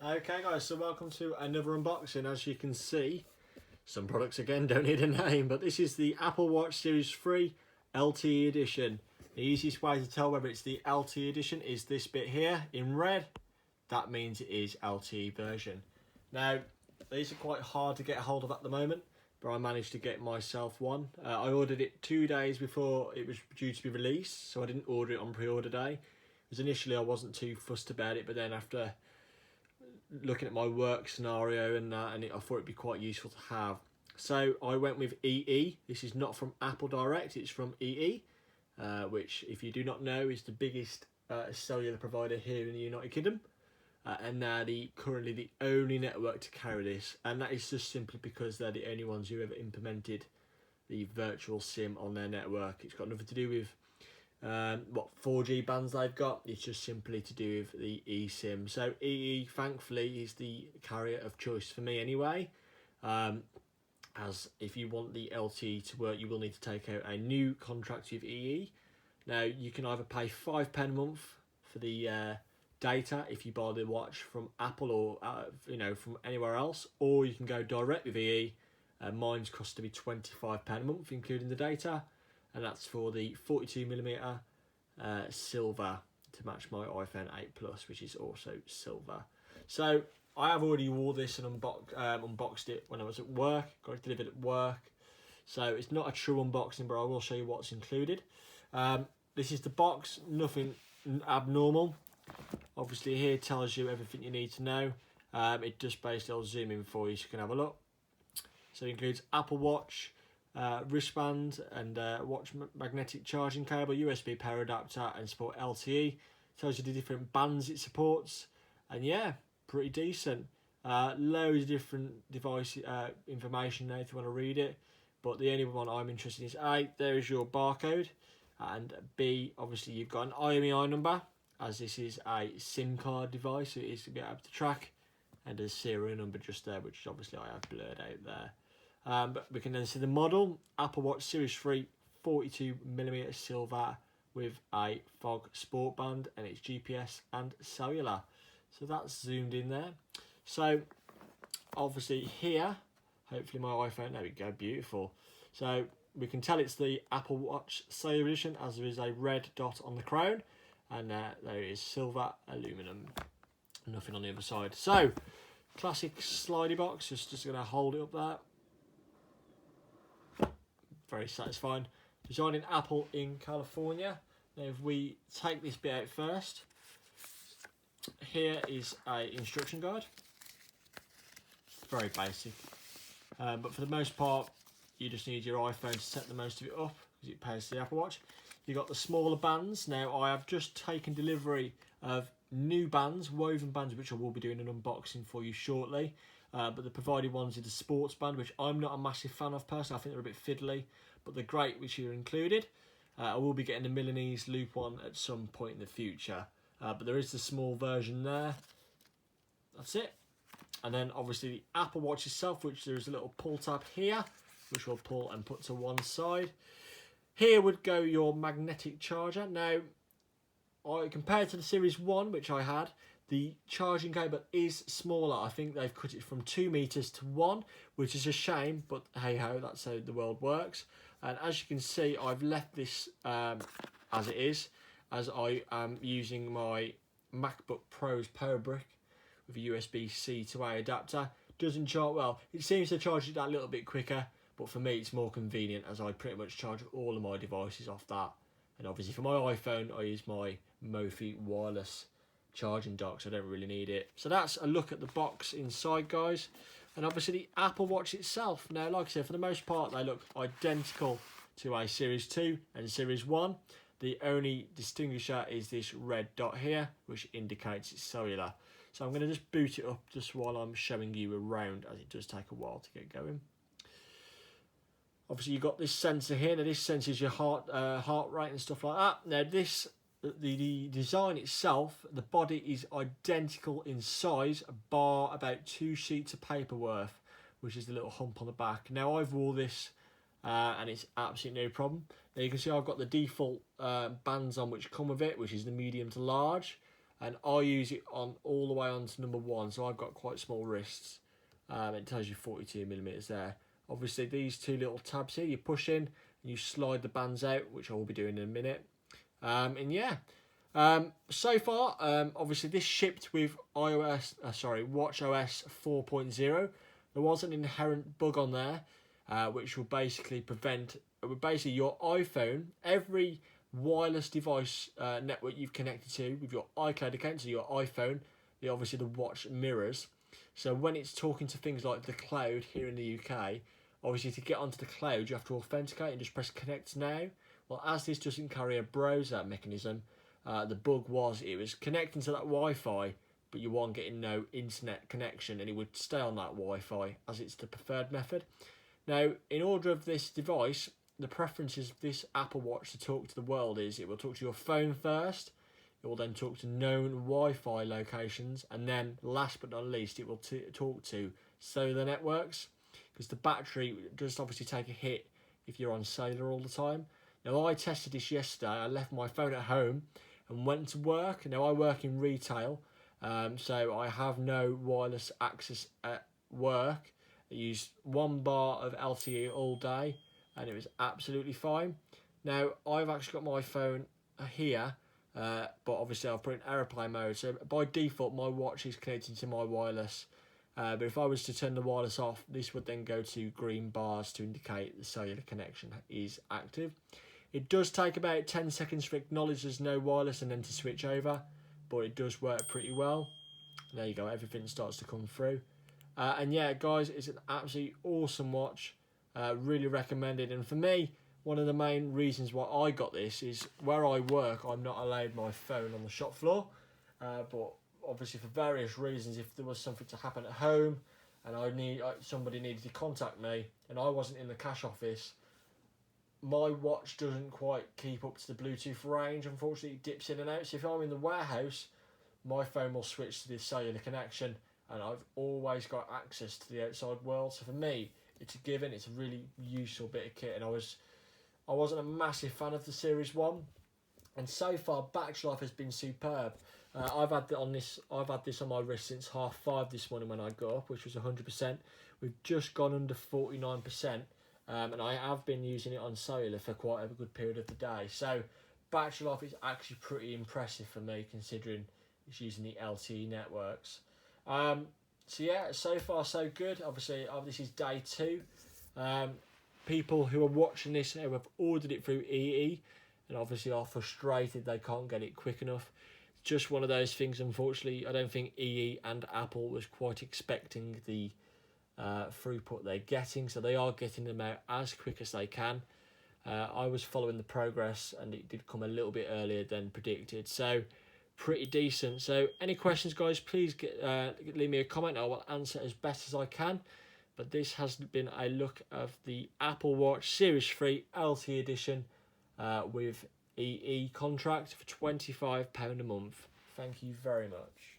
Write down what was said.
Okay guys, so welcome to another unboxing. As you can see, some products again don't need a name, but this is the Apple Watch Series 3 LTE edition. The easiest way to tell whether it's the LTE edition is this bit here in red. That means it is LTE version. Now, these are quite hard to get hold of at the moment, but I managed to get myself one. I ordered it 2 days before it was due to be released, so I didn't order it on pre-order day. Because initially I wasn't too fussed about it, but then after looking at my work scenario and I thought it'd be quite useful to have. So I went with EE. This is not from Apple Direct, it's from EE, which, if you do not know, is the biggest cellular provider here in the United Kingdom. And they're currently the only network to carry this, and that is just simply because they're the only ones who ever implemented the virtual SIM on their network. It's got nothing to do with what 4G bands they've got. It's just simply to do with the eSIM. So EE, thankfully, is the carrier of choice for me anyway. As if you want the LTE to work, you will need to take out a new contract with EE. Now you can either pay £5 a month for the data if you buy the watch from Apple or from anywhere else, or you can go direct with EE. Mine's cost to be £25 a month, including the data, and that's for the 42mm silver to match my iPhone 8 Plus, which is also silver. So I have already wore this and unboxed it when I was at work, got it delivered at work. So it's not a true unboxing, but I will show you what's included. This is the box, nothing abnormal. Obviously here tells you everything you need to know. It just basically, I'll zoom in for you so you can have a look. So it includes Apple Watch, wristband and watch magnetic charging cable, USB power adapter, and support LTE. Tells you the different bands it supports, and yeah, pretty decent. Loads of different device information there if you want to read it, but the only one I'm interested in is A, there is your barcode, and B, obviously you've got an IMEI number, as this is a SIM card device, so it is to be able to track, and a serial number just there, which obviously I have blurred out there. But we can then see the model, Apple Watch Series 3 42mm silver with a fog sport band, and it's GPS and cellular. So that's zoomed in there. So obviously here, hopefully my iPhone, there we go, beautiful. So we can tell it's the Apple Watch Cellular Edition, as there is a red dot on the crown, and there is silver aluminum, nothing on the other side. So classic slidey box, just going to hold it up there. Very satisfying. Designed in Apple in California. Now if we take this bit out first, here is a instruction guide. Very basic, but for the most part you just need your iPhone to set the most of it up, because it pairs to the Apple Watch. You've got the smaller bands. Now I have just taken delivery of new bands, woven bands, which I will be doing an unboxing for you shortly. But the provided ones are the sports band, which I'm not a massive fan of personally. I think they're a bit fiddly, but they're great, which are included. I will be getting the Milanese loop one at some point in the future, but there is the small version there. That's it. And then obviously the Apple Watch itself, which there is a little pull tab here, which we'll pull and put to one side. Here would go your magnetic charger. Now, compared to the Series 1, which I had, the charging cable is smaller. I think they've cut it from 2 meters to 1, which is a shame, but hey ho, that's how the world works. And as you can see, I've left this as it is, as I am using my MacBook Pro's power brick with a USB-C to A adapter. Doesn't charge well. It seems to charge it that little bit quicker, but for me it's more convenient, as I pretty much charge all of my devices off that. And obviously for my iPhone, I use my Mophie wireless charging dock, so I don't really need it. So that's a look at the box inside, guys. And obviously the Apple Watch itself. Now, like I said, for the most part they look identical to a Series 2 and Series 1. The only distinguisher is this red dot here, which indicates it's cellular. So I'm going to just boot it up just while I'm showing you around, as it does take a while to get going. Obviously you've got this sensor here. Now this senses your heart rate and stuff like that. Now this, the design itself, the body is identical in size, bar about 2 sheets of paper worth, which is the little hump on the back. Now I've wore this and it's absolutely no problem. Now you can see I've got the default bands on which come with it, which is the medium to large. and I use it on all the way on to number 1, so I've got quite small wrists. It tells you 42mm there. Obviously these two little tabs here, you push in and you slide the bands out, which I will be doing in a minute. And yeah, so far, obviously this shipped with WatchOS 4.0. There was an inherent bug on there, which will basically prevent, your iPhone, every wireless device network you've connected to with your iCloud account, so your iPhone, obviously the watch mirrors. So when it's talking to things like the cloud here in the UK, obviously to get onto the cloud you have to authenticate and just press connect now. Well, as this doesn't carry a browser mechanism, the bug was it was connecting to that Wi-Fi, but you weren't getting no internet connection, and it would stay on that Wi-Fi as it's the preferred method. Now, in order of this device, the preferences of this Apple Watch to talk to the world is it will talk to your phone first, it will then talk to known Wi-Fi locations, and then last but not least it will talk to cellular networks, because the battery does obviously take a hit if you're on cellular all the time. Now, I tested this yesterday. I left my phone at home and went to work. Now, I work in retail, so I have no wireless access at work. I used 1 bar of LTE all day and it was absolutely fine. Now, I've actually got my phone here, but obviously I've put it in airplane mode, so by default my watch is connected to my wireless. But if I was to turn the wireless off, this would then go to green bars to indicate the cellular connection is active. It does take about 10 seconds to acknowledge there's no wireless and then to switch over, but it does work pretty well. There you go, everything starts to come through. And yeah, guys, it's an absolutely awesome watch. Really recommended. And for me, one of the main reasons why I got this is where I work, I'm not allowed my phone on the shop floor. But obviously for various reasons, if there was something to happen at home and somebody needed to contact me and I wasn't in the cash office, my watch doesn't quite keep up to the Bluetooth range. Unfortunately, it dips in and out. So if I'm in the warehouse, my phone will switch to the cellular connection and I've always got access to the outside world. So for me, it's a given. It's a really useful bit of kit, and I wasn't a massive fan of the Series 1, and so far battery life has been superb. I've had this on my wrist since 5:30 this morning when I got up, which was 100%. We've just gone under 49%, and I have been using it on cellular for quite a good period of the day. So battery life is actually pretty impressive for me, considering it's using the LTE networks. So yeah, so far so good. Obviously, this is day 2. People who are watching this who have ordered it through EE and obviously are frustrated they can't get it quick enough. It's just one of those things, unfortunately. I don't think EE and Apple was quite expecting the throughput they're getting, so they are getting them out as quick as they can. I was following the progress and it did come a little bit earlier than predicted, so pretty decent. So any questions, guys, please leave me a comment. I will answer as best as I can. But this has been a look of the Apple Watch Series 3 LTE edition with EE contract for £25 a month. Thank you very much.